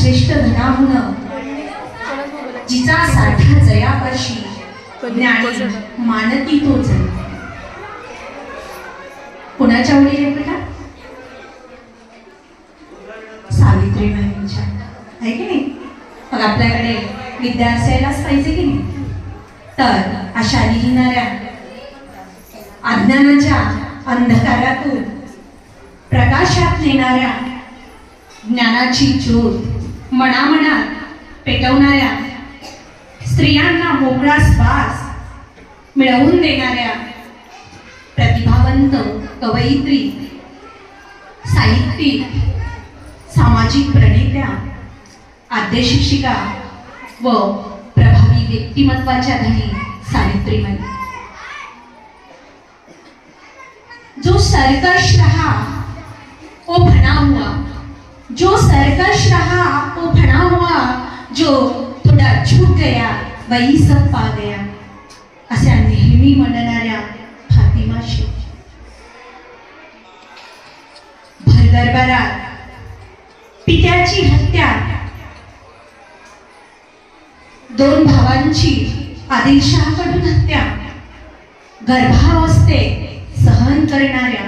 श्रेष्ठ धनाहून जिचा साठा जयापाशी ज्ञानी मानती तो जण. कुणाच्या ओळी आहेत बेटा? सावित्रीबाईंच्या, आहे की नाही? मग आपल्याकडे विद्या असायलाच पाहिजे की नाही? तर अशा लिहिणाऱ्या अज्ञानाच्या अंधकारातून प्रकाशात नेणाऱ्या ज्ञानाची ज्योत मनामनात पेटवणाऱ्या स्त्रियांना मोकळा श्वास मिळवून देणाऱ्या प्रतिभावंत कवयित्री, साहित्यिक, सामाजिक प्रणेत्या, आद्य शिक्षिका व प्रभावी व्यक्तिमत्वाच्या धनी सावित्रीबाई. जो सरकश रहा वो बना हुआ, जो सरकश रहा वो बना हुआ, जो थोडा झुक गया वही सब पा गया, अशा नेहमी म्हणणाऱ्या फातिमा शेख. भर दरबारात पित्याची हत्या, दोन भावांची आदिलशहाकडून हत्या, गर्भावस्थेत सहन करणाऱ्या,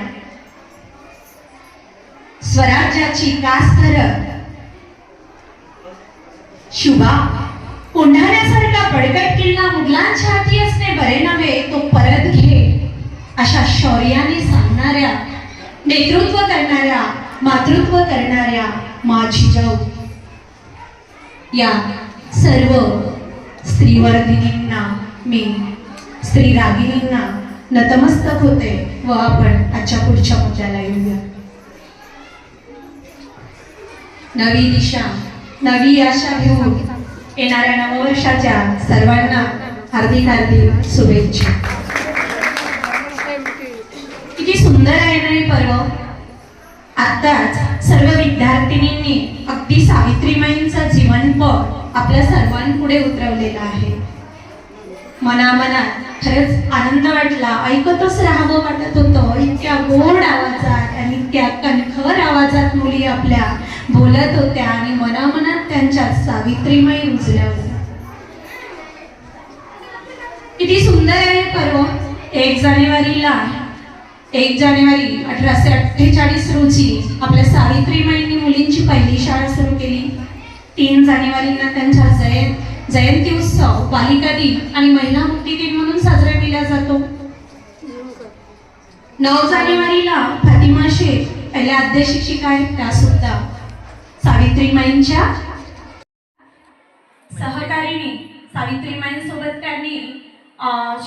स्वराज्याची कास धरत शुभा कोंढाण्यासारखा बळकट किल्ला मुघलांच्या हाती असणे बरे नव्हे, तो परत घे अशा शौर्याने सांगणाऱ्या, नेतृत्व करणाऱ्या, मातृत्व करणाऱ्या माझी जाऊ. या सर्व स्त्रीवर्धिनींना मी, स्त्री रागिनींना नतमस्तक होते व आपण आजच्या पुढच्या मुद्द्याला येऊया. नवी दिशा, नवी आशा घेऊन येणाऱ्या नववर्षाच्या सर्वांना हार्दिक हार्दिक शुभेच्छा. किती सुंदर आहे ना हे पर्व. आत्ताच सर्व विद्यार्थिनींनी अगदी सावित्रीबाईंचा जीवनपट आपल्या सर्वांपुढे उतरवलेला आहे. मनामनात खरंच आनंद वाटला, ऐकतच राहावं वाटत होतं. इतक्या गोड आवाजात आणि इतक्या कणखर आवाजात मुली आपल्या बोलत होत्या आणि मनामनात त्यांच्या सावित्रीबाई रुजल्या होत्या. किती सुंदर आहे पर्व. 1 जानेवारी 1848 रोजी आपल्या सावित्रीबाईंनी मुलींची पहिली शाळा सुरू केली. 3 जानेवारीला त्यांचा जयंती उत्सव, बालिका दिन आणि महिला मुक्ती दिन म्हणून साजरा केला जातो. 9 जानेवारीला फातिमा शेख पहिल्या आद्य शिक्षिका आहेत, त्या सुद्धा सावित्रीबाईंच्या सहकारीने. सावित्रीबाईंसोबत त्यांनी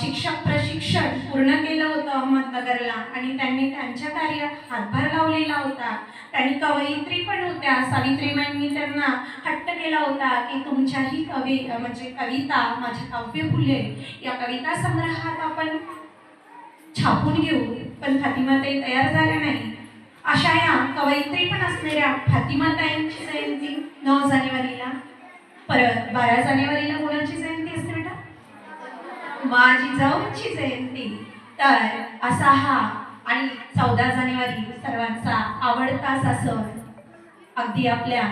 शिक्षक प्रशिक्षण पूर्ण केलं होतं अहमदनगरला आणि त्यांनी त्यांच्या कार्यात हातभार लावलेला होता. त्यांनी कवयित्री पण होत्या. सावित्रीबाईंनी त्यांना हट्ट केला होता की तुमच्याही कविता माझ्या काव्य फुले या कविता संग्रहात आपण छापून घेऊ. पण फातिमाताई तयार झाल्या नाही. अशा या कवयित्री पण असणाऱ्या फातिमाताईंची जयंती 9 जानेवारीला. परत 12 जानेवारीला कोणाची जयंती असते बेटा? माझी जाऊची जयंती. तर असा हा आणि 14 जानेवारी सर्वांचा आवडता सण, अगदी आपल्या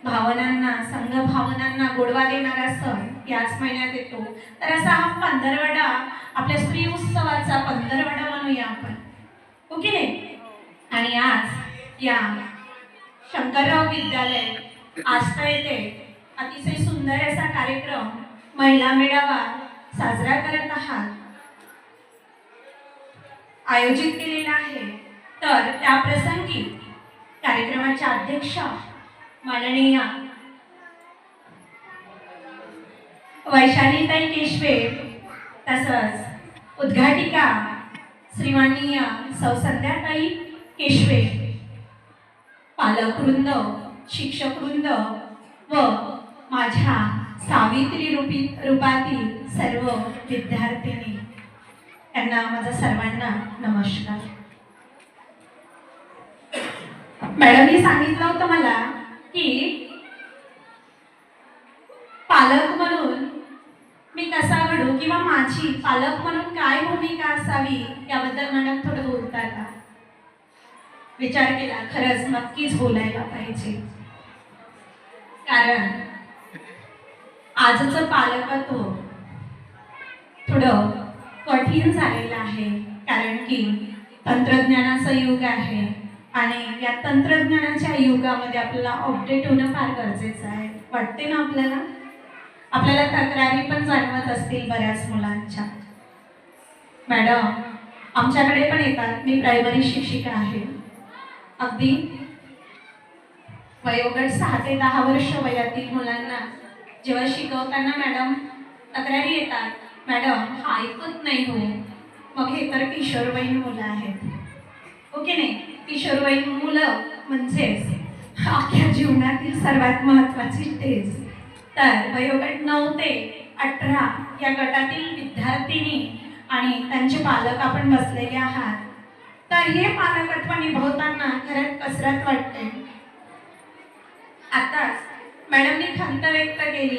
भावनांना, संघ भावनांना गोडवा देणारा सण याच महिन्यात येतो. तर असा हा पंधरवडा, आपल्या स्त्री उत्सवाचा पंधरवडा म्हणूया आपण, हो की नाही? आणि आज या शंकरराव विद्यालय आस्था येथे अतिशय सुंदर असा कार्यक्रम, महिला मेळावा साजरा करत आहात, आयोजित केलेला आहे. तर त्या प्रसंगी कार्यक्रमाच्या अध्यक्ष माननीय वैशालीताई केशवे, तसंच उद्घाटिका श्रीमाननीय सौ संध्याताई केशवे, पालकवृंद, शिक्षकवृंद व माझ्या सावित्री रूपातील सर्व विद्यार्थिनी, त्यांना माझा सर्वांना नमस्कार. मॅडमनी सांगितलं होतं मला की पालक म्हणून मी कसा घडू किंवा माझी पालक म्हणून काय भूमिका असावी याबद्दल मॅडम थोडं बोलता का? विचार केला, खरंच नक्कीच बोलायला पाहिजे. कारण आजचं पालकत्व थोडं कठीण झालेलं आहे, कारण की तंत्रज्ञानाचं युग आहे आणि या तंत्रज्ञानाच्या युगामध्ये आपल्याला अपडेट होणं फार गरजेचं आहे. वाटते ना आपल्याला? आपल्याला तक्रारी पण जाणवत असतील बऱ्याच मुलांच्या. मॅडम आमच्याकडे पण येतात, मी प्रायमरी शिक्षिका आहे. अगदी वयोगट 6 ते 10 वर्ष वयातील मुलांना जेव्हा शिकवताना मॅडम तक्रारी येतात, मॅडम हा ऐकत नाही हो. मग हे तर किशोरवयीन मुलं आहेत, हो की नाही? किशोरवयीन मुलं म्हणजेच आपल्या जीवनातील सर्वात महत्त्वाची स्टेज. तर वयोगट 9 ते 18 या गटातील विद्यार्थिनी आणि त्यांचे पालक आपण बसलेले आहात. तर हे पालकत्व निभवताना खरंच कसरत वाटते. आताच मॅडमनी खंत व्यक्त केली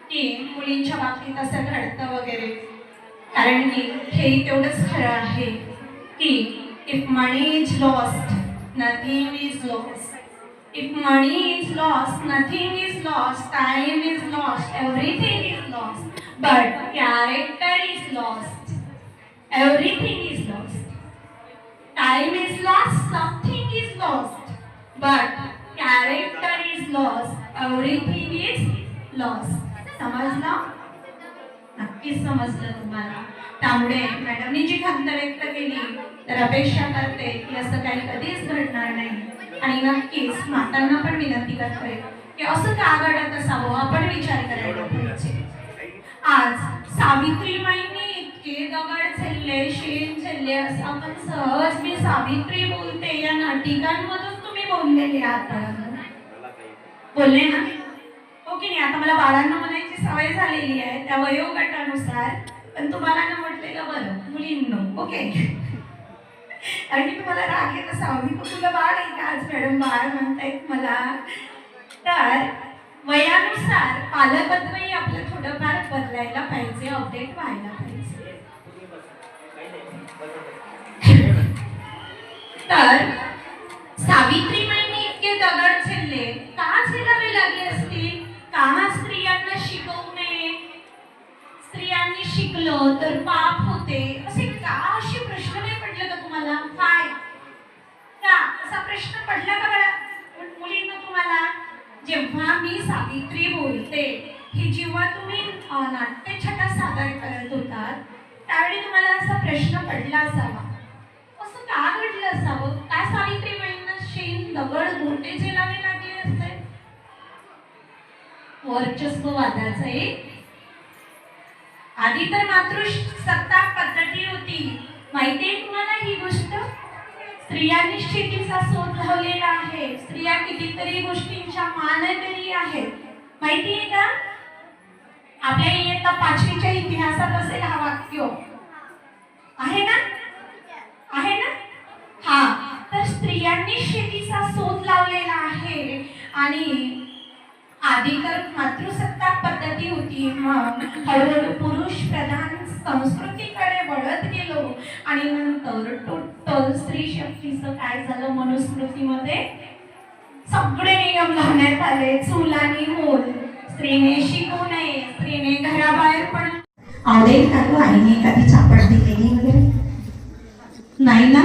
की मुलींच्या बाबतीत असं घडतं वगैरे, कारण की हे तेवढंच खरं आहे की if money is lost nothing is lost. If money is lost, nothing is lost. Time is lost, everything is lost. But character is lost. Everything is lost. Time is lost, something is lost. But character is lost. Everything is lost. समजलं? नक्कीच समजलं तुम्हाला. त्यामुळे मॅडमनी जी खंत व्यक्त केली, तर अपेक्षा करते की असं काही कधीच घडणार नाही. आणि नक्कीच मातांना पण विनंती करते की असं का घडत असावं, आपण विचार करायला पाहिजे. आज सावित्रीबाईंनी इतके दगड झेलले, शेण झेलले, असं आपण सहज मी सावित्री बोलते या नाटिकांमधून तुम्ही बोललेले आहात, बोलले ना, हो की नाही? आता मला बाळांना म्हणायची सवय झालेली आहे त्या वयोगटानुसार, पण तुम्हाला ना म्हटलेलं बरं मुलींनो, ओके? आणि तुम्हाला राग येत असावं, मी तुला बाळ आहे का आज मॅडम बाळ म्हणतायत मला. तर वयानुसार पालकत्वही आपलं थोडंफार बदलायला पाहिजे, अपडेट व्हायला पाहिजे. तर सावित्रीबाईंनी इतके दगड झेलले, का झेलावे लागले असतील? का स्त्रियांना शिकवू नये, स्त्रियांनी शिकलं तर पाप होते, असे का? असे प्रश्न नाही पडले का तुम्हाला? काय का असा प्रश्न पडला का बरं मुलींना तुम्हाला? जेव्हा मी सावित्री बोलते हे जेव्हा तुम्ही नाट्यछटा सादर करत होतात, त्यावेळी तुम्हाला असा प्रश्न पडला असावा, असं का घडलं असावं? का सावित्रीबाईंना शेण दगड गोटे झेलावे लागले असते? वर्चस्ववादाचं एक आधी तर मातृसत्ताक पद्धती होती, माहितीये तुम्हाला ही गोष्ट? स्त्रियांनी शेतीचा शोध लावलेला आहे, स्त्रिया कितीतरी गोष्टींच्या मानकरी आहेत, माहितीये का? आपल्या इयत्ता 5वीच्या इतिहासात असेल हा वाक्य, आहे ना? आहे ना? हा, तर स्त्रियांनी शेतीचा शोध लावलेला आहे. आणि आधी तर मातृसत्ताक पद्धती होती, मग हळूहळू पुरुष प्रधान संस्कृतीकडे वळत गेलो आणि नंतर टोटल स्त्री शक्तीचं काय झालं, मनुस्मृतीमध्ये सगळे नियम लावण्यात आले. चूल आणि मूल, स्त्रीने शिकू नये, स्त्रीने घराबाहेर पण. आवडेल का गं आईने एखादी चापट दिलेली वगैरे? नाही ना?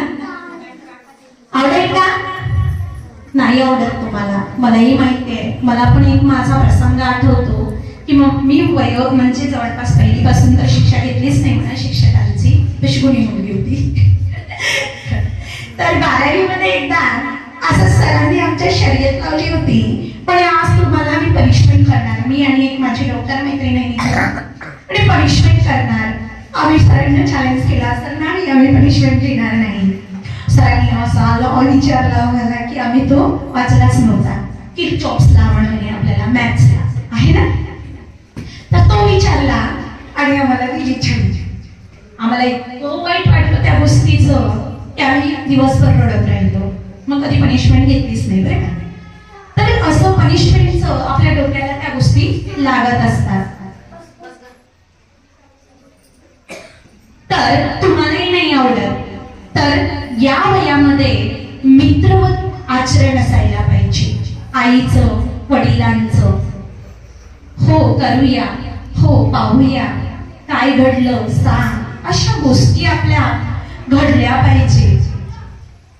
आवडेल का? नाही आवडत तुम्हाला, मलाही माहिती आहे. मला पण एक माझा प्रसंग आठवतो की मग मी म्हणजे जवळपास पहिलीपासून तर शिक्षा घेतलीच नाही म्हणा शिक्षकांची, तशी कोणी मुलगी होती. तर 12वीमध्ये एकदा असं सरांनी आमच्या शर्यत लावली होती, पण आज तुम्हाला मी पनिशमेंट करणार, मी आणि एक माझी डॉक्टर मैत्रिणी आणि पनिशमेंट करणार. आम्ही सरांना चॅलेंज केला, सर नाही आम्ही पनिशमेंट घेणार नाही. सरांनी असा लॉ विचारला मला की आम्ही तो वाचलाच नव्हता, किरचॉफ्सला म्हणे आपल्याला मॅथ्सला आहे ना, तर तो विचारला आणि आम्हाला दिली छान. आम्हाला इतकं वाईट वाटलं त्या गोष्टीचं, त्यावेळी दिवसभर रडत राहिलो. मग कधी पनिशमेंट घेतलीच नाही बरं का. तर असं पनिशमेंटचं आपल्या डोक्याला त्या गोष्टी लागत असतात. तर तुम्हालाही नाही आवडत, तर या वयामध्ये मित्रवत आचरण असायला पाहिजे. आईचं, वडिलांचं, करूया, हो पाहूया, काय घडलं सांग, अशा गोष्टी आपल्या घडल्या पाहिजे.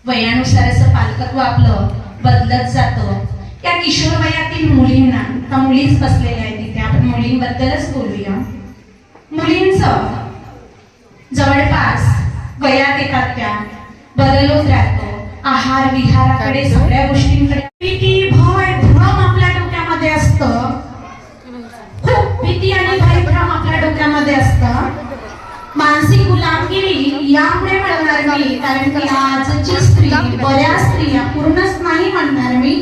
वयानुसार असं पालकत्व आपलं बदलत जातं. या किशोर वयातील मुलींना, आता मुलीच बसलेल्या आहेत तिथे, आपण मुलींबद्दलच बोलूया. मुलींचं जवळपास वयात एखाद्या बदलत राहतो. आहार विहाराकडे, सगळ्या गोष्टींकडे भीती, भय, भ्रम आपल्या डोक्यामध्ये असतं. खूप भीती आणि भय, भ्रम आपल्या डोक्यामध्ये असतं. मानसिक गुलामगिरी यामुळे म्हणणार मी, कारण की आजची स्त्री, बऱ्याच स्त्रिया, पूर्णच नाही म्हणणार मी,